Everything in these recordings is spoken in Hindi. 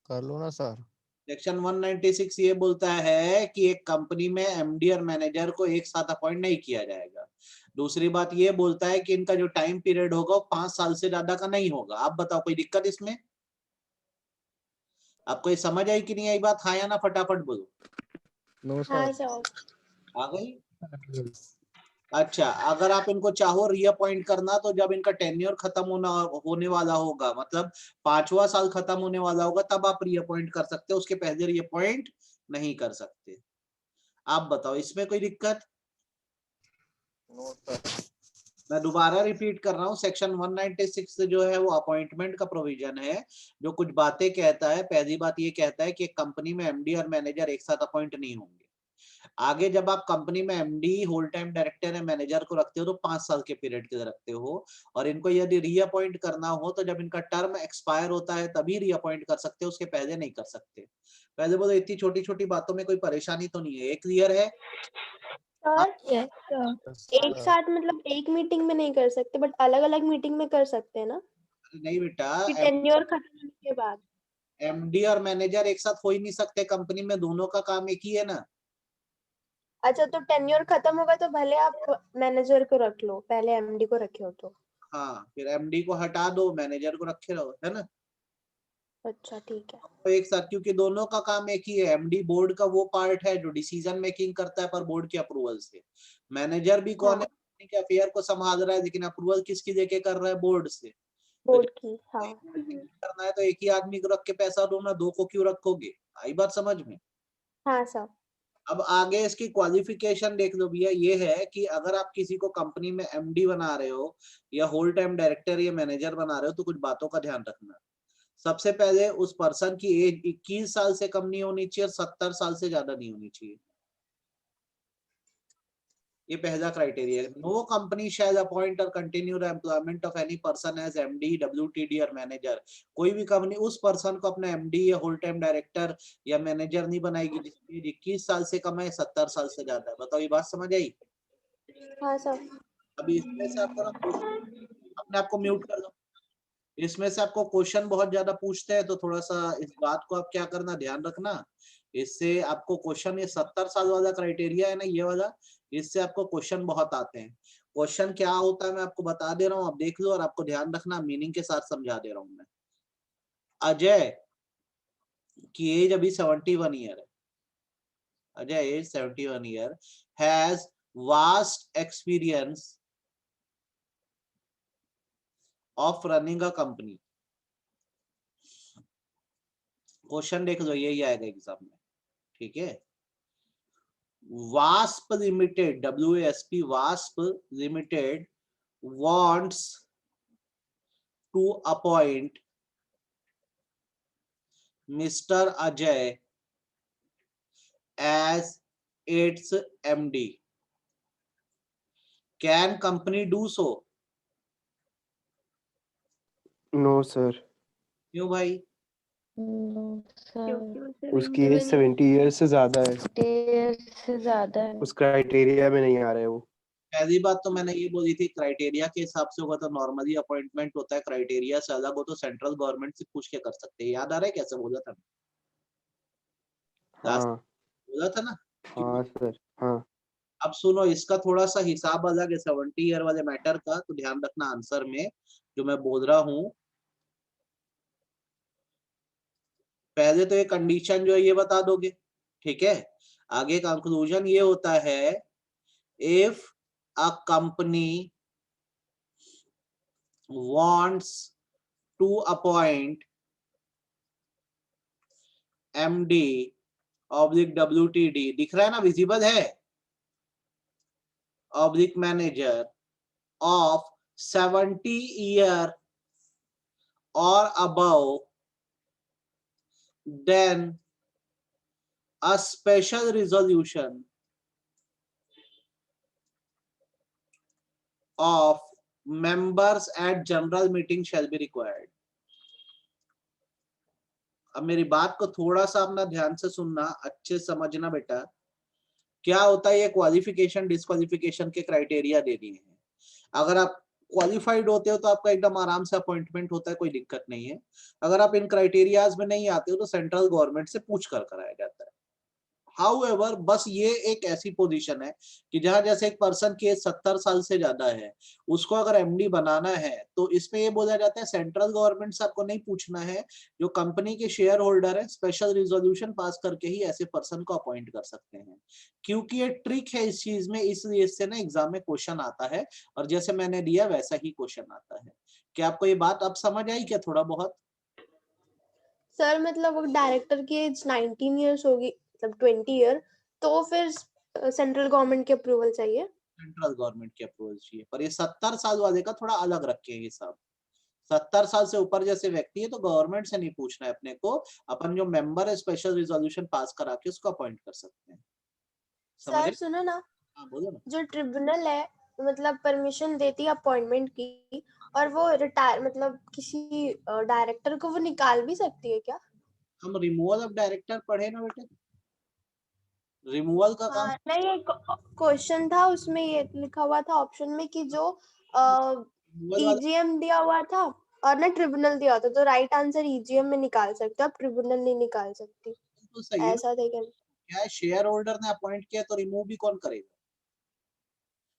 कर लो ना सर। सेक्शन 196 ये बोलता है कि एक कंपनी में एमडी और मैनेजर को एक साथ अपॉइंट नहीं किया जाएगा। दूसरी बात ये बोलता है कि इनका जो टाइम पीरियड होगा वो 5 साल से ज्यादा का नहीं होगा। आप बताओ कोई दिक्कत इसमें? आपको ये समझ आई कि नहीं आई बात? हाँ या ना, फटाफट बोलो। नो हाँ सर। सर। आ गई? अच्छा, अगर आप इनको चाहो रीअपॉइंट करना तो जब इनका टेन्योर खत्म होने वाला होगा, मतलब 5वां साल खत्म होने वाला होगा, तब आप रीअपॉइंट कर सकते हो, उसके पहले रीअपॉइंट नहीं कर सकते। आप बताओ इसमें कोई दिक्कत? No sir. मैं दोबारा रिपीट कर रहा हूँ, सेक्शन 196 जो है वो अपॉइंटमेंट का प्रोविजन है, जो कुछ बातें कहता है। पहली बात ये कहता है कि एक कंपनी में एमडी और मैनेजर एक साथ अपॉइंट नहीं होंगे। आगे जब आप कंपनी में एमडी, होल टाइम डायरेक्टर या मैनेजर को रखते हो तो 5 साल के पीरियड के लिए रखते हो, और इनको यदि रीअपॉइंट करना हो तो जब इनका टर्म एक्सपायर होता है तभी रीअपॉइंट कर सकते हो, उसके पहले नहीं कर सकते। पहले बोलो, इतनी छोटी छोटी बातों में कोई परेशानी तो नहीं है? एक क्लियर है? सर यस सर, एक साथ मतलब एक मीटिंग में नहीं कर सकते, बट अलग अलग मीटिंग में कर सकते हैं ना, नहीं बेटा, कि टेन्योर खत्म होने के बाद। एमडी और मैनेजर एक साथ हो ही नहीं सकते कंपनी में, दोनों का काम एक ही है ना। अच्छा, तो टेन्योर खत्म होगा तो भले आप मैनेजर को रख लो, पहले एमडी को रखे हो तो। हाँ, फिर एमडी को हटा दो, मैनेजर को रखे रहो, है ना। अच्छा ठीक है। तो एक साथ, क्योंकि दोनों का काम एक ही है। एमडी बोर्ड का वो पार्ट है जो डिसीजन मेकिंग करता है पर बोर्ड के अप्रूवल से। मैनेजर भी कौन है? हाँ, कंपनी के अफेयर को संभाल रहा है, लेकिन अप्रूवल किसकी देके कर रहा है? बोर्ड से। तो जब बोर्ड की, हाँ। करना है तो एक ही आदमी को रख के पैसा दो ना, दो को क्यों रखोगे? आई बात समझ में? हाँ सर। अब आगे इसकी क्वालिफिकेशन देख लो भैया। ये है कि अगर आप किसी को कंपनी में एमडी बना रहे हो या होल टाइम डायरेक्टर या मैनेजर बना रहे हो तो कुछ बातों का ध्यान रखना। सबसे पहले उस पर्सन की एज 21 साल से कम नहीं होनी चाहिए और 70 साल से ज्यादा नहीं होनी चाहिए। ये पहला क्राइटेरिया है। नो कंपनी शैल अपॉइंट और continue the employment of any person as MD, WTD और मैनेजर। कोई भी कंपनी उस पर्सन को अपना एमडी या होल टाइम डायरेक्टर या मैनेजर नहीं बनाएगी जिसकी एज 21 साल से कम है, 70 साल से ज्यादा है। बताओ ये बात समझ आई? हाँ सर। अभी इसमें से आपको ना अपने आप को म्यूट कर दो। इसमें से आपको क्वेश्चन बहुत ज्यादा पूछते हैं, तो थोड़ा सा इस बात को आप क्या करना, ध्यान रखना। इससे आपको क्वेश्चन, ये 70 साल वाला क्राइटेरिया है ना, ये वाला, इससे आपको क्वेश्चन बहुत आते हैं। क्वेश्चन क्या होता है मैं आपको बता दे रहा हूँ, आप देख लो और आपको ध्यान रखना, मीनिंग के साथ समझा दे रहा हूँ मैं। अजय की एज अभी 71 ईयर है। Ajay age 71 year, has vast experience of running a company. Question देख लो, यही आएगा एग्जाम में, ठीक है। वास्प लिमिटेड, WASP, वास्प limited wants to appoint Mr. Ajay as its MD. Can company do so? No sir. क्यों भाई? उसकी एज 70 ईयर से ज्यादा है, से ज्यादा है। उस क्राइटेरिया में नहीं आ रहा है वो। पहली बात तो मैंने ये बोली थी, क्राइटेरिया के हिसाब से होगा तो नॉर्मली अपॉइंटमेंट होता है, क्राइटेरिया से अलग हो तो सेंट्रल गवर्नमेंट से पूछ के कर सकते हैं। याद आ रहा है कैसे बोला था? लास्ट हाँ बोला था ना? हाँ सर हाँ। अब सुनो, इसका थोड़ा सा हिसाब अलग है 70 ईयर वाले मैटर का, तो ध्यान रखना आंसर में जो मैं बोल रहा हूँ। पहले तो ये कंडीशन जो है ये बता दोगे, ठीक है। आगे कंक्लूजन ये होता है, if a company wants to appoint MD oblique WTD, दिख रहा है ना, विजिबल है, ऑब्लिक मैनेजर ऑफ 70 ईयर और above, then a special resolution of members at general meeting shall be required. अब मेरी बात को थोड़ा सा अपना ध्यान से सुनना, अच्छे समझना बेटा। क्या होता है, ये क्वालिफिकेशन डिस्क्वालिफिकेशन के क्राइटेरिया दे दिए हैं। अगर आप क्वालिफाइड होते हो तो आपका एकदम आराम से अपॉइंटमेंट होता है, कोई दिक्कत नहीं है। अगर आप इन क्राइटेरियाज में नहीं आते हो तो सेंट्रल गवर्नमेंट से पूछ कर कराया जाता है। हाउएवर बस ये एक ऐसी पोजीशन है कि जहां जैसे एक पर्सन की एज 70 साल से ज्यादा है, उसको अगर एमडी बनाना है तो इसमें ये बोला जाता है सेंट्रल गवर्नमेंट से आपको नहीं पूछना है, जो कंपनी के शेयर होल्डर है स्पेशल रिजोल्यूशन पास करके ही ऐसे पर्सन को अपॉइंट कर सकते हैं। क्योंकि ये ट्रिक है इस चीज में, इसलिए इससे ना एग्जाम में क्वेश्चन आता है, और जैसे मैंने दिया वैसा ही क्वेश्चन आता है। क्या आपको ये बात अब समझ आई क्या थोड़ा बहुत? सर मतलब वो डायरेक्टर की एज 19 इयर्स होगी, मतलब 20 ईयर, तो फिर सेंट्रल गवर्नमेंट की अप्रूवल चाहिए। सेंट्रल गवर्नमेंट की अप्रूवल चाहिए, पर ये 70 साल वाले का थोड़ा अलग रखे हैं हिसाब। 70 साल से ऊपर जैसे व्यक्ति है तो गवर्नमेंट से नहीं पूछना है अपने को, अपन जो मेंबर है स्पेशल रिजोल्यूशन पास करा के उसको अपॉइंट कर सकते हैं। समझ सर गए? सुनो ना, हाँ बोलो ना। जो ट्रिब्यूनल है मतलब परमिशन देती है अपॉइंटमेंट की, और वो रिटायर मतलब किसी डायरेक्टर को वो निकाल भी सकती है क्या? हम रिमूवल ऑफ डायरेक्टर पढ़े ना बेटे, रिमूवल का काम। हाँ नहीं, एक क्वेश्चन था उसमें ये लिखा हुआ था ऑप्शन में कि जो रिमूवल वाला ईजीएम दिया हुआ था और ना ट्रिब्यूनल दिया होता, तो राइट आंसर ईजीएम में निकाल सकते हो, आप ट्रिब्यूनल नहीं निकाल सकती। तो सही है ना। ऐसा था क्या? क्या है, शेयर होल्डर ने अपॉइंट किया तो रिमूव भी कौन करेगा?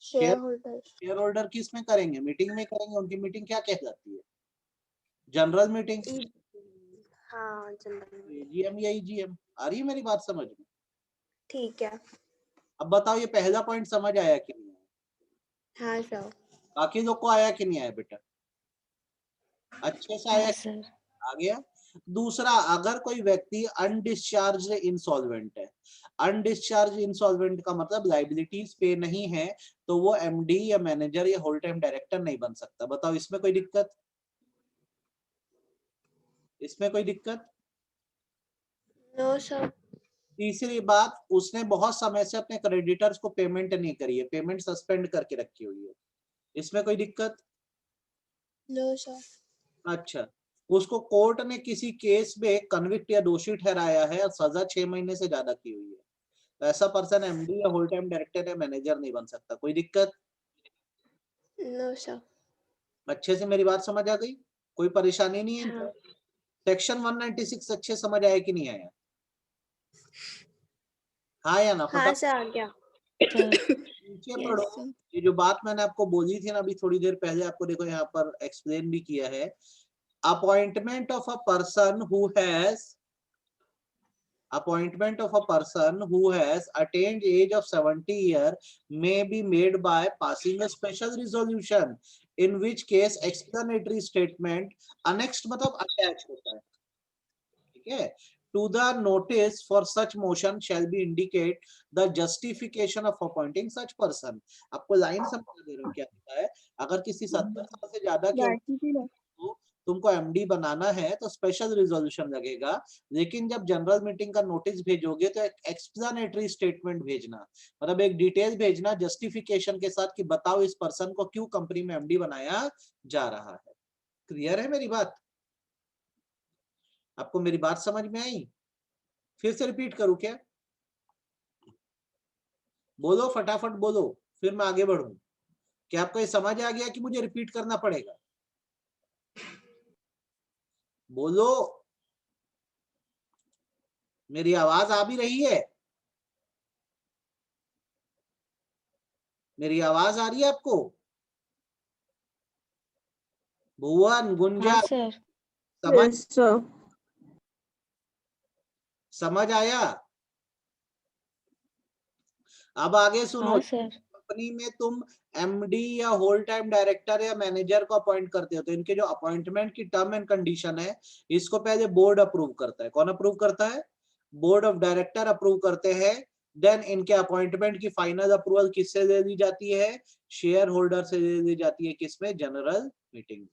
Share share holder. Share holder किस में करेंगे? मीटिंग में करेंगे। उनकी मीटिंग क्या कहलाती है? General meeting. हाँ जनरल। एजीएम या ईजीएम। आ रही है मेरी बात समझ में? ठीक है। अब बताओ ये पहला पॉइंट समझ आया कि नहीं आया? हाँ सर। बाकी लोग को आया कि नहीं आया बेटा? अच्छे से आया? हाँ सर। आ गया। दूसरा, अगर कोई व्यक्ति अनडिस्चार्ज इंसॉल्वेंट है, अनडिस्चार्ज इंसॉल्वेंट का मतलब लाइबिलिटीज पे नहीं है, तो वो एमडी या मैनेजर या होल टाइम डायरेक्टर नहीं बन सकता। बताओ इसमें कोई दिक्कत? इसमें कोई दिक्कत? No sir. तीसरी बात, उसने बहुत समय से अपने क्रेडिटर्स को पेमेंट नहीं करी है, पेमेंट सस्पेंड करके रखी हुई है। इसमें कोई दिक्कत? No sir. अच्छा, उसको कोर्ट ने किसी केस में कन्विक्ट या दोषी ठहराया है और सजा 6 महीने से ज्यादा की हुई है, तो ऐसा पर्सन एमडी या होल टाइम डायरेक्टर या मैनेजर नहीं बन सकता। कोई दिक्कत? No sir. अच्छे से मेरी बात समझ आ गई? कोई परेशानी नहीं है? हाँ। सेक्शन 196 अच्छे समझ आया कि नहीं आया? हाँ या ना? हाँ फटाफट सर आ गया। नीचे यस पढ़ो। सर। ये जो बात मैंने आपको बोली थी ना अभी थोड़ी देर पहले, आपको देखो यहाँ पर एक्सप्लेन भी किया है। Appointment of a person who has appointment of a person who has attained age of 70 year may be made by passing a special resolution, in which case explanatory statement annexed मतलब attached होता है, ठीक है? To the notice for such motion shall be indicate the justification of appointing such person। आपको लाइन समझ दे रहा हूँ क्या होता है? अगर किसी 70 साल से ज्यादा के तो तुमको एमडी बनाना है तो स्पेशल रिजोल्यूशन लगेगा, लेकिन जब जनरल मीटिंग का नोटिस भेजोगे तो एक एक्सप्लेनेटरी स्टेटमेंट भेजना, मतलब एक डिटेल भेजना जस्टिफिकेशन के साथ कि बताओ इस पर्सन को क्यों कंपनी में एमडी बनाया जा रहा है। क्लियर है मेरी बात? आपको मेरी बात समझ में आई? फिर से रिपीट करूं क्या? बोलो फटाफट बोलो, फिर मैं आगे बढ़ूं। क्या आपको ये समझ आ गया कि मुझे रिपीट करना पड़ेगा? बोलो, मेरी आवाज आ भी रही है? मेरी आवाज आ रही है आपको? भुवन, गुंजा, हाँ सर। समझ समझ आया? अब आगे सुनो। हाँ सर। कंपनी में तुम एमडी या होल टाइम डायरेक्टर या मैनेजर को अपॉइंट करते हो तो इनके जो अपॉइंटमेंट की टर्म एंड कंडीशन है, इसको पहले बोर्ड अप्रूव करता है। कौन अप्रूव करता है? बोर्ड ऑफ डायरेक्टर अप्रूव करते हैं। देन इनके अपॉइंटमेंट की फाइनल अप्रूवल किससे दे दी जाती है? शेयर होल्डर से दे दी जाती है। किसमें? जनरल मीटिंग में।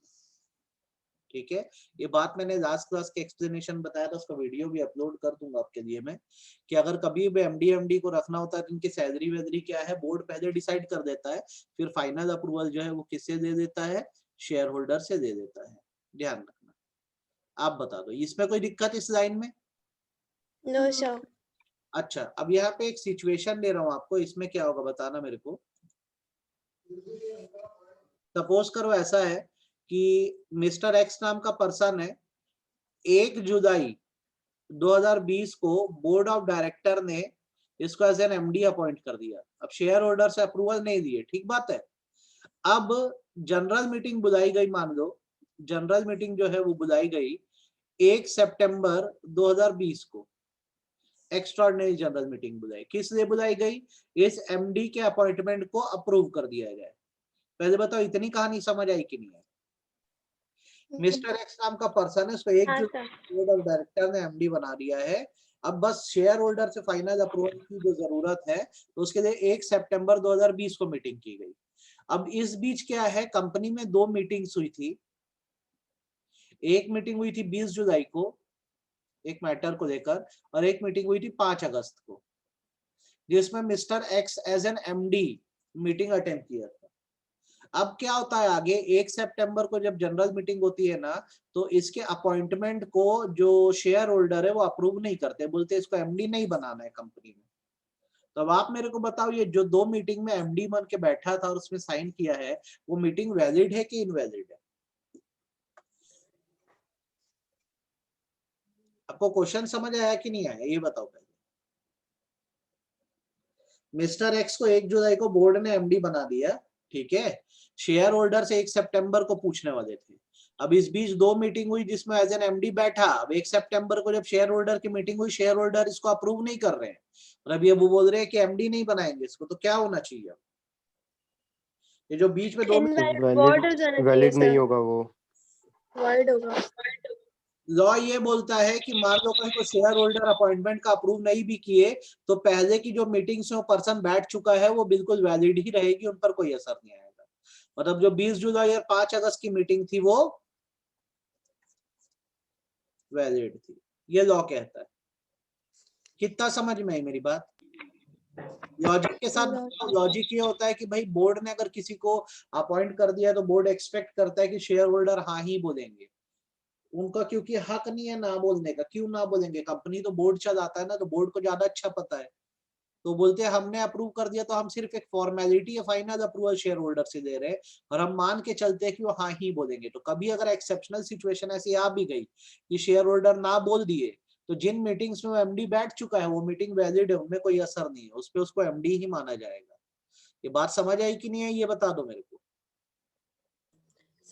ठीक है, ये बात मैंने लास्ट क्लास के एक्सप्लेनेशन बताया था, उसका वीडियो भी अपलोड कर दूंगा आपके लिए मैं, कि अगर कभी भी एमडी को रखना होता है तो इनकी सैलरी वैलरी क्या है बोर्ड पहले डिसाइड कर देता है, फिर फाइनल अप्रूवल जो है वो किससे दे देता है? शेयर होल्डर से दे देता है। ध्यान रखना। आप बता दो इसमें कोई दिक्कत इस लाइन में? No sir. अच्छा, अब यहाँ पे एक सिचुएशन दे रहा हूँ आपको, इसमें क्या होगा बताना मेरे को। सपोज करो ऐसा है कि मिस्टर एक्स नाम का पर्सन है, 1 जुलाई 2020 को बोर्ड ऑफ डायरेक्टर ने इसको एज एन एमडी अपॉइंट कर दिया। अब शेयर होल्डर से अप्रूवल नहीं दिए, ठीक बात है। अब जनरल मीटिंग बुलाई गई, मान लो जनरल मीटिंग जो है वो बुलाई गई 1 सितंबर 2020 को, एक्स्ट्राऑर्डिनरी जनरल मीटिंग बुलाई। किस लिए बुलाई गई? इस एमडी के अपॉइंटमेंट को अप्रूव कर दिया जाए। पहले बताओ इतनी कहानी समझ आई कि नहीं आई? मिस्टर एक्स नाम का पर्सन है, उसको 1 हाँ जुलाई सर। बोर्ड ऑफ डायरेक्टर ने एमडी बना दिया है। अब बस शेयर होल्डर से फाइनल अप्रूवल की जो जरूरत है, तो उसके लिए 1 सितंबर 2020 को मीटिंग की गई। अब इस बीच क्या है, कंपनी में 2 मीटिंग्स हुई थी। एक मीटिंग हुई थी 20 जुलाई को एक मैटर को लेकर, और एक मीटिंग हुई थी 5 अगस्त को, जिसमें mister X as an MD meeting attend किया था। अब क्या होता है आगे, 1 सितंबर को जब जनरल मीटिंग होती है ना, तो इसके अपॉइंटमेंट को जो शेयर होल्डर है वो अप्रूव नहीं करते, बोलते इसको एमडी नहीं बनाना है कंपनी में। तो अब आप मेरे को बताओ, ये जो 2 मीटिंग में एमडी बन के बैठा था और उसमें साइन किया है, वो मीटिंग वैलिड है कि इनवैलिड है? आपको क्वेश्चन समझ आया कि नहीं आया, ये बताओ पहले। मिस्टर एक्स को 1 जुलाई को बोर्ड ने एमडी बना दिया, ठीक है। शेयर होल्डर से 1 सितंबर को पूछने वाले थे। अब इस बीच 2 मीटिंग हुई जिसमें एज एन एमडी बैठा। अब 1 सितंबर को जब शेयर होल्डर की मीटिंग हुई, शेयर होल्डर इसको अप्रूव नहीं कर रहे हैं, और अभी वो बोल रहे हैं कि एमडी नहीं बनाएंगे इसको, तो क्या होना चाहिए? ये जो बीच में 2 इनवैलिड वर्ड हो जाना चाहिए वैलिड नहीं सर, होगा वो। वर्ड होगा। लॉ ये बोलता है कि मान लो कहीं को शेयर होल्डर अपॉइंटमेंट का अप्रूव नहीं भी किए, तो पहले की जो मीटिंग्स में वो पर्सन बैठ चुका है वो बिल्कुल वैलिड ही रहेगी, उन पर कोई असर नहीं आएगा। मतलब जो 20 जुलाई और 5 अगस्त की मीटिंग थी वो वैलिड थी, ये लॉ कहता है। कितना समझ में आई मेरी बात? लॉजिक के साथ लॉजिक ये होता है कि भाई बोर्ड ने अगर किसी को अपॉइंट कर दिया तो बोर्ड एक्सपेक्ट करता है कि शेयर होल्डर हाँ ही बोलेंगे। उनका क्योंकि हक नहीं है ना बोलने का, क्यों ना बोलेंगे? कंपनी तो बोर्ड चलाता है ना, तो बोर्ड को ज्यादा अच्छा पता है। तो बोलते हैं हमने अप्रूव कर दिया तो हम सिर्फ एक फॉर्मेलिटी या फाइनल अप्रूवल शेयर होल्डर से दे रहे हैं, और हम मान के चलते हैं कि वो हाँ ही बोलेंगे। तो कभी अगर एक्सेप्शनल सिचुएशन ऐसी आ भी गई कि शेयर होल्डर ना बोल दिए, तो जिन मीटिंग्स में वो एमडी बैठ चुका है वो मीटिंग वैलिड है, उनमें कोई असर नहीं है, उस पर उसको एमडी ही माना जाएगा। ये बात समझ आई कि नहीं है, ये बता दो मेरे को।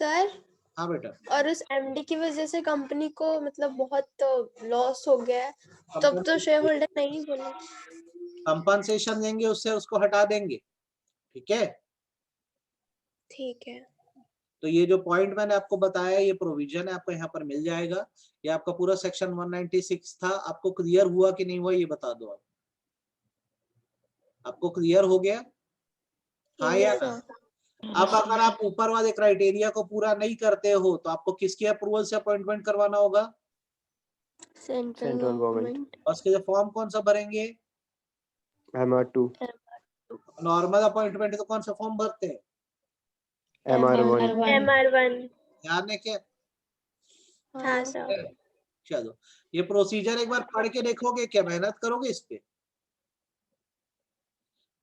सर हाँ बेटा। और उस एमडी की वजह से कंपनी को मतलब बहुत लॉस हो गया है, तब तो शेयर होल्डर नहीं बोले। कंपनसेशन देंगे उससे, उसको हटा देंगे, ठीक है। ठीक है। तो ये जो पॉइंट मैंने आपको बताया, ये प्रोविजन है, आपको यहाँ पर मिल जाएगा। ये आपका पूरा सेक्शन 196 था। आपको क्लियर हुआ कि नहीं हुआ, ये बता दो आप। आपको क्लियर हो गया? हाँ या ना? अब अगर आप ऊपर वाले क्राइटेरिया को पूरा नहीं करते हो, तो आपको किसके अप्रूवल से अपॉइंटमेंट करवाना होगा? Central government. और उसके लिए फॉर्म कौन सा भरेंगे? MR2 नॉर्मल अपॉइंटमेंट तो कौन सा फॉर्म भरते हैं? MR1। MR1। ध्यान है क्या? हाँ सर। चलो, ये प्रोसीजर एक बार पढ़ के देखोगे क्या? मेहनत करोगे इस पे?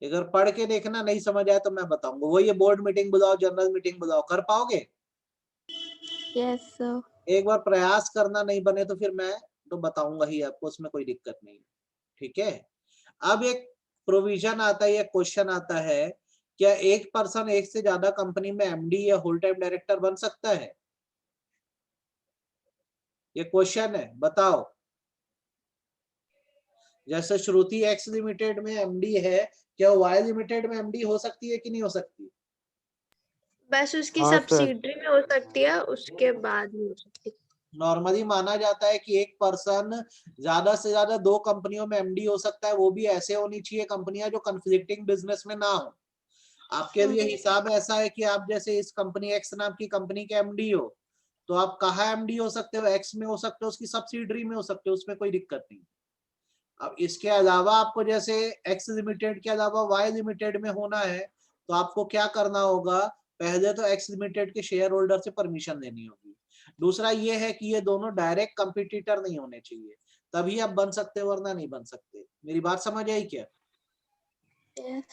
अगर पढ़ के देखना नहीं समझ आया तो मैं बताऊंगा। वो ये बोर्ड मीटिंग बुलाओ, जनरल मीटिंग बुलाओ, कर पाओगे? Yes sir. एक बार प्रयास करना, नहीं बने तो फिर मैं तो बताऊंगा ही आपको, उसमें कोई दिक्कत नहीं है, ठीक है। अब एक प्रोविजन आता है, एक क्वेश्चन आता है, क्या एक पर्सन एक से ज्यादा कंपनी में एमडी या होल टाइम डायरेक्टर बन सकता है? ये क्वेश्चन है, बताओ। जैसे श्रुति एक्स लिमिटेड में एमडी है, क्या वाई लिमिटेड में एमडी हो सकती है कि नहीं हो सकती? बस उसकी हाँ, सर। सब्सिडरी में हो सकती है, उसके बाद नहीं हो सकती। नॉर्मली माना जाता है कि एक पर्सन ज्यादा से ज्यादा 2 कंपनियों में एमडी हो सकता है, वो भी ऐसे होनी चाहिए कंपनियां जो कन्फ्लिक्टिंग बिजनेस में ना हो। आपके लिए हिसाब ऐसा है कि आप जैसे इस कंपनी एक्स नाम की कंपनी के एमडी हो, तो आप कहाँ एमडी हो सकते हो? एक्स में हो सकते हो, उसकी सब्सिडरी में हो सकते हो, उसमें कोई दिक्कत नहीं। अब इसके अलावा आपको जैसे एक्स लिमिटेड के अलावा वाई लिमिटेड में होना है, तो आपको क्या करना होगा? पहले तो एक्स लिमिटेड के शेयर होल्डर से परमिशन लेनी होगी। दूसरा ये है कि ये दोनों डायरेक्ट कंपटीटर नहीं होने चाहिए, तभी आप बन सकते हो, वरना नहीं बन सकते। मेरी बात समझ आई क्या?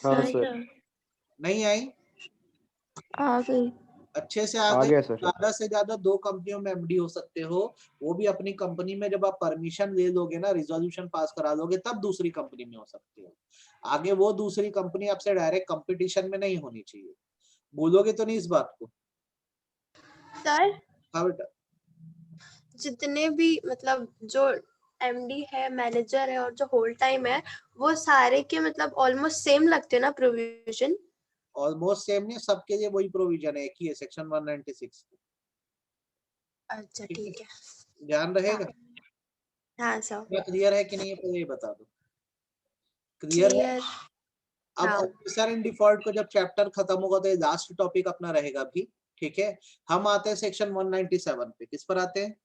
हाँ सर। नहीं आई? आ गई। अच्छे से आ आगे गया सर। ज्यादा से ज्यादा 2 कंपनियों में एमडी हो सकते हो, वो भी अपनी कंपनी में जब आप परमिशन ले लोगे ना, रिजोल्यूशन पास करा लोगे, तब दूसरी कंपनी में हो सकते हो। आगे वो दूसरी कंपनी आपसे डायरेक्ट कंपटीशन में नहीं होनी चाहिए। बोलोगे तो नहीं इस बात को? सर हाँ बेटा। जितने भी मतलब जो एमडी है, मैनेजर है और जो होल टाइम है, वो सारे के मतलब ऑलमोस्ट सेम लगते हैं ना प्रोविजन? ऑलमोस्ट सेम नहीं, सबके लिए वही प्रोविजन है, एक ही है, सेक्शन 196। अच्छा ठीक है, ठीक है। ध्यान रहेगा। हाँ सर। क्या क्लियर है कि नहीं है, पहले ये बता दो। क्लियर है? क्लियर। अब हाँ। ऑफिसर इन डिफॉल्ट को जब चैप्टर खत्म होगा तो ये लास्ट टॉपिक अपना रहेगा भी। ठीक है, हम आते हैं सेक्शन 197 पे। किस पर आते हैं?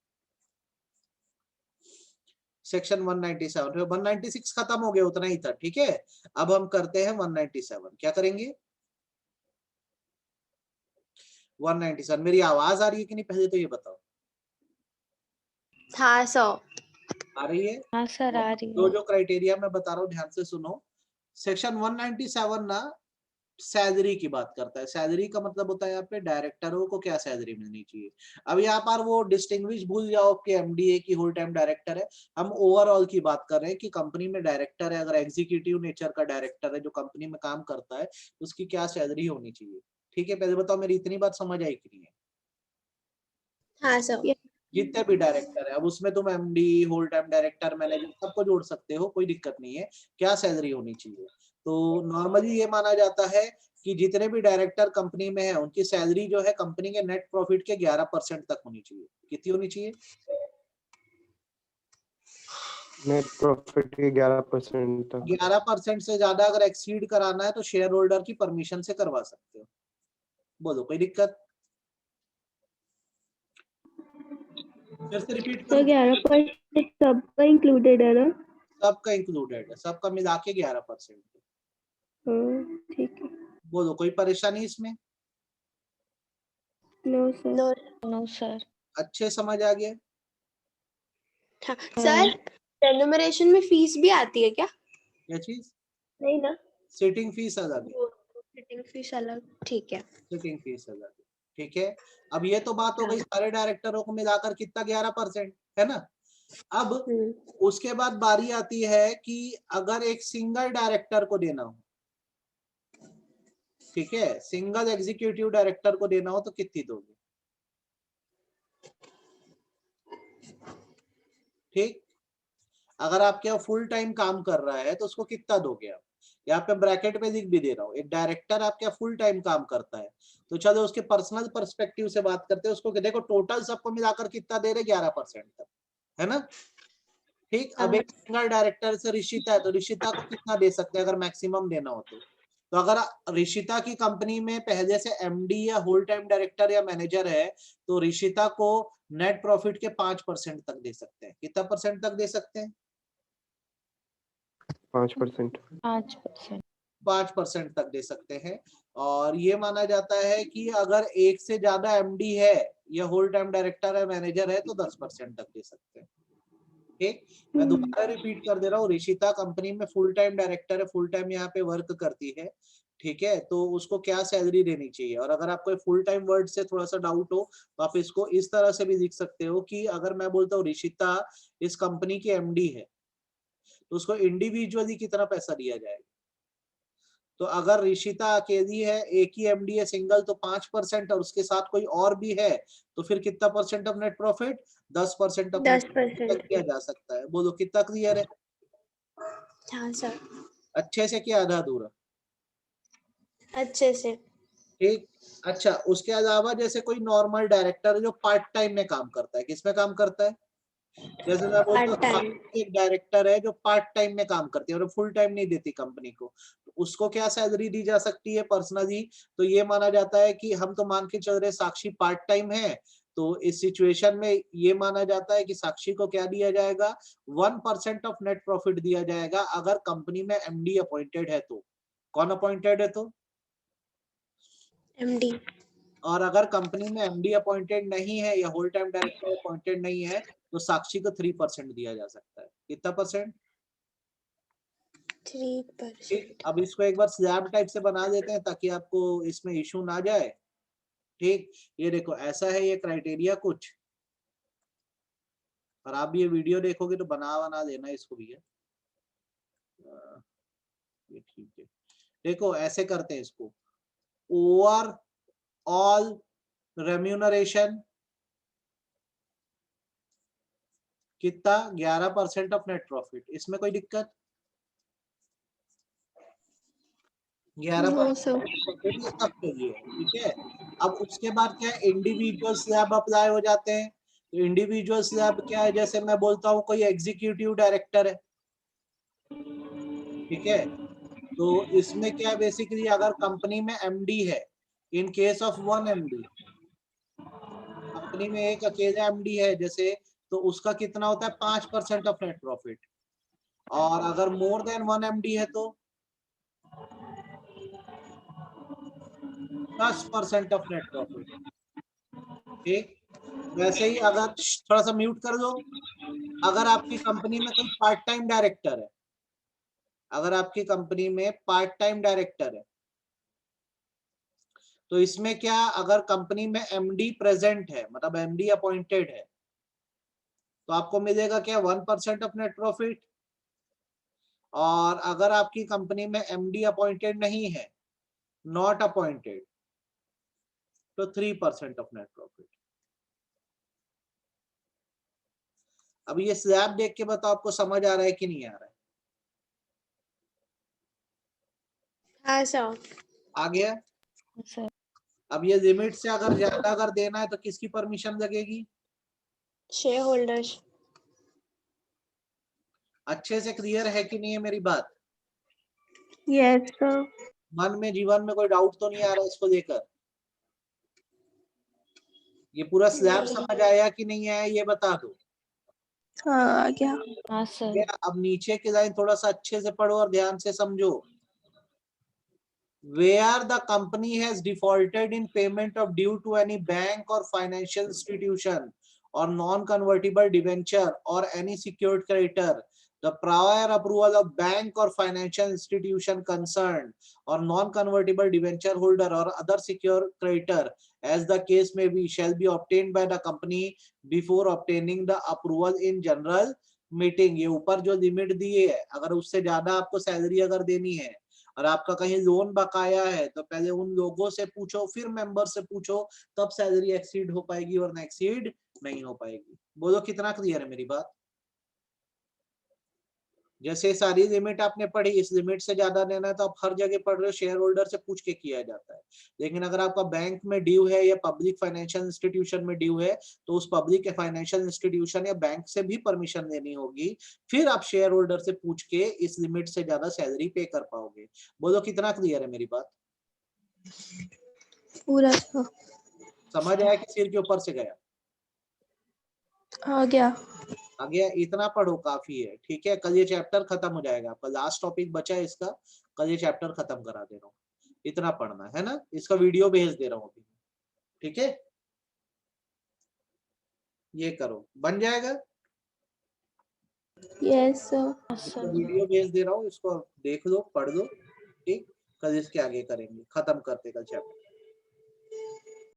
सेक्शन 197 पे। 196 खत्म हो गया, उतना ही था। ठीक है, अब हम करते हैं 197। क्या करेंगे? 197। मेरी आवाज आ रही है कि नहीं, पहले तो ये बताओ। हाँ सर। आ रही है? हाँ सर, आ रही जो है। जो क्राइटेरिया मैं बता रहा हूँ ध्यान से सुनो। सेक्शन 197 ना सैलरी की बात करता है। सैलरी का मतलब होता है यहाँ पे डायरेक्टरों को क्या सैलरी मिलनी चाहिए। अब यहाँ पर वो डिस्टिंग्विश भूल जाओ कि एमडीए की होल टाइम डायरेक्टर है। हम ओवरऑल की बात कर रहे हैं कि कंपनी में डायरेक्टर है, अगर एग्जीक्यूटिव नेचर का डायरेक्टर है जो कंपनी में काम करता है, उसकी क्या सैलरी होनी चाहिए। ठीक है, पहले बताओ मेरी इतनी बात समझ आई कि नहीं है? हाँ सर। जितने भी डायरेक्टर है, अब उसमें तुम MD, whole time director, manager सबको जोड़ सकते हो, कोई दिक्कत नहीं है। क्या सैलरी होनी चाहिए? तो नॉर्मली ये माना जाता है कि जितने भी डायरेक्टर कंपनी में है उनकी सैलरी जो है कंपनी के नेट प्रॉफिट के 11% तक होनी चाहिए। कितनी होनी चाहिए? नेट प्रॉफिट के 11% तक। 11% से ज्यादा अगर एक्सीड कराना है तो शेयर होल्डर की परमिशन से करवा सकते हो। बोलो, कोई दिक्कत? फिर से रिपीट तो करूं? 11% सबका इंक्लूडेड है ना? सबका इंक्लूडेड है, सबका मिला के 11%। हाँ, ठीक है। बोलो, कोई परेशानी इसमें? No sir. No. No sir. अच्छे समझ आ गया? हाँ सर, रेन्यूमरेशन में फीस भी आती है क्या? क्या चीज? नहीं ना। सिटिंग फीस अलग है। वो सिटिंग फीस अलग, ठीक है। सिटिंग फीस अलग है। ठीक है, अब ये तो बात हो गई सारे डायरेक्टरों को मिलाकर कितना, 11%, है ना। अब उसके बाद बारी आती है कि अगर एक सिंगल डायरेक्टर को देना हो, ठीक है, सिंगल एग्जीक्यूटिव डायरेक्टर को देना हो तो कितनी दोगे? ठीक, अगर आपके यहाँ फुल टाइम काम कर रहा है तो उसको कितना दोगे आप? यहाँ पे ब्रैकेट में लिख भी दे रहा हूँ, एक डायरेक्टर आपके यहाँ फुल टाइम काम करता है, तो चलो उसके पर्सनल पर्सपेक्टिव से बात करते हैं। उसको देखो टोटल सबको मिलाकर कितना दे रहे, 11% तक, है ना। ठीक, अब एक सिंगल डायरेक्टर से ऋषिता है तो ऋषिता को कितना दे सकते हैं अगर मैक्सिमम देना हो तो अगर ऋषिता की कंपनी में पहले से एमडी या होल टाइम डायरेक्टर या मैनेजर है तो ऋषिता को नेट प्रॉफिट के 5% तक दे सकते हैं। कितना परसेंट तक दे सकते हैं? 5%। 5%। 5% तक दे सकते हैं। और ये माना जाता है कि अगर एक से ज्यादा एमडी है या होल टाइम डायरेक्टर है, मैनेजर है, तो 10% तक दे सकते हैं। ठीक, मैं दोबारा रिपीट कर दे रहा हूँ, ऋषिता कंपनी में फुल टाइम डायरेक्टर है, फुल टाइम यहाँ पे वर्क करती है। ठीक है, तो उसको क्या सैलरी देनी चाहिए। और अगर आपको फुल टाइम वर्ड से थोड़ा सा डाउट हो तो आप इसको इस तरह से भी लिख सकते हो कि अगर मैं बोलता हूँ ऋषिता इस कंपनी की एमडी है तो उसको इंडिविजुअली कितना पैसा दिया जाएगा। तो अगर ऋषिता अकेली है, एक ही एमडी है सिंगल, तो 5%, और उसके साथ कोई और भी है तो फिर कितना percent of net profit? 10% of net profit किया जा सकता है। बोलो कितना क्लियर है? हाँ सर। अच्छे से किया, आधा अधूरा? अच्छे से। ठीक, अच्छा, उसके अलावा जैसे कोई नॉर्मल डायरेक्टर जो पार्ट टाइम में काम करता है, किसमें काम करता है? जैसे मैं बोलता हूँ पार्ट टाइम। एक डायरेक्टर है जो पार्ट टाइम में काम करती है और फुल टाइम नहीं देती कंपनी को, तो उसको क्या सैलरी दी जा सकती है पर्सनली? तो ये माना जाता है कि हम तो मान के चल रहे साक्षी पार्ट टाइम है, तो इस सिचुएशन में ये माना जाता है कि साक्षी को क्या दिया जाएगा? 1% ऑफ नेट प्रॉफिट दिया जाएगा अगर कंपनी में एमडी अपॉइंटेड है तो। कौन अपॉइंटेड है तो? एमडी। और अगर कंपनी में एमडी अपॉइंटेड नहीं है या होल टाइम डायरेक्टर अपॉइंटेड नहीं है तो साक्षी को 3% दिया जा सकता है। कितना परसेंट? 3%। ठीक, अब इसको एक बार स्लैब टाइप से बना देते हैं ताकि आपको इसमें इशू ना जाए। ठीक, ये देखो ऐसा है ये क्राइटेरिया कुछ, और आप ये वीडियो देखोगे तो बना देना इसको भी है, ये ठीक है। देखो ऐसे करते हैं इसको, ओवर ऑल रेम्यूनरेशन कितना, 11% ऑफ नेट प्रॉफिट, इसमें कोई दिक्कत? 11% ये सबके लिए है, ठीक है। अब उसके बाद क्या है, इंडिविजुअल स्लैब अप्लाई हो जाते हैं। तो इंडिविजुअल स्लैब क्या है, जैसे मैं बोलता हूँ कोई एग्जीक्यूटिव डायरेक्टर है, ठीक है, तो इसमें क्या है बेसिकली, अगर कंपनी में एमडी है, in case of one MD, company में एक अकेला एमडी है जैसे, तो उसका कितना होता है 5% ऑफ नेट प्रॉफिट, और अगर मोर देन वन एमडी है तो 10% ऑफ नेट प्रॉफिट, ठीक। वैसे ही अगर थोड़ा सा म्यूट कर दो, अगर आपकी कंपनी में कोई पार्ट टाइम डायरेक्टर है, अगर आपकी कंपनी में पार्ट टाइम डायरेक्टर है, तो इसमें क्या, अगर कंपनी में एमडी प्रेजेंट है, मतलब एमडी अपॉइंटेड है, तो आपको मिलेगा क्या 1% ऑफ नेट प्रॉफिट, और अगर आपकी कंपनी में एमडी अपॉइंटेड नहीं है, नॉट अपॉइंटेड, तो 3% ऑफ नेट प्रॉफिट। अब ये स्लैब देख के बताओ आपको समझ आ रहा है कि नहीं आ रहा है? हाँ सर। आ गया। सर अब ये लिमिट से अगर ज्यादा अगर देना है तो किसकी परमिशन लगेगी? Share holders. अच्छे से क्लियर है कि नहीं है मेरी बात? Yes sir. मन में जीवन में कोई डाउट तो नहीं आ रहा इसको लेकर? ये पूरा स्लैब समझ आया कि नहीं आया ये बता दो। हाँ आ गया। हाँ सर। अब नीचे की लाइन थोड़ा सा अच्छे से पढ़ो और ध्यान से समझो। Where the company has defaulted in payment of due to any bank or financial institution or non-convertible debenture or any secured creditor, the prior approval of bank or financial institution concerned or non-convertible debenture holder or other secured creditor, as the case may be, shall be obtained by the company before obtaining the approval in general meeting। ये ऊपर जो लिमिट दिए है, अगर उससे ज्यादा आपको सैलरी अगर देनी है और आपका कहीं लोन बकाया है, तो पहले उन लोगों से पूछो, फिर मेंबर से पूछो, तब सैलरी एक्सीड हो पाएगी, वरना एक्सीड नहीं हो पाएगी। बोलो कितना क्लियर है मेरी बात? जैसे सारी लिमिट आपने पढ़ी, इस लिमिट से ज्यादा देना है तो आप हर जगह पढ़ रहे हो, शेयर होल्डर से पूछ के किया जाता है। लेकिन अगर आपका बैंक में ड्यू है या पब्लिक फाइनेंशियल इंस्टीट्यूशन में ड्यू है, तो उस पब्लिक फाइनेंशियल इंस्टीट्यूशन या बैंक से भी परमिशन लेनी होगी, फिर आप शेयर होल्डर से पूछ के इस लिमिट से ज्यादा सैलरी पे कर पाओगे। बोलो कितना क्लियर है मेरी बात? पूरा समझ आया कि सिर के ऊपर से गया? आ गया। आ गया। इतना पढ़ो काफी है, ठीक है। कल ये चैप्टर खत्म हो जाएगा, आपका लास्ट टॉपिक बचा है इसका, कल ये चैप्टर खत्म करा दे रहा हूँ। इतना पढ़ना है ना, इसका वीडियो भेज दे रहा हूँ अभी, ठीक है। ये करो, बन जाएगा। Yes sir. इसका वीडियो भेज दे रहा हूँ, इसको देख लो, पढ़ लो, ठीक। कल इसके आगे करेंगे, खत्म करते कल चैप्टर।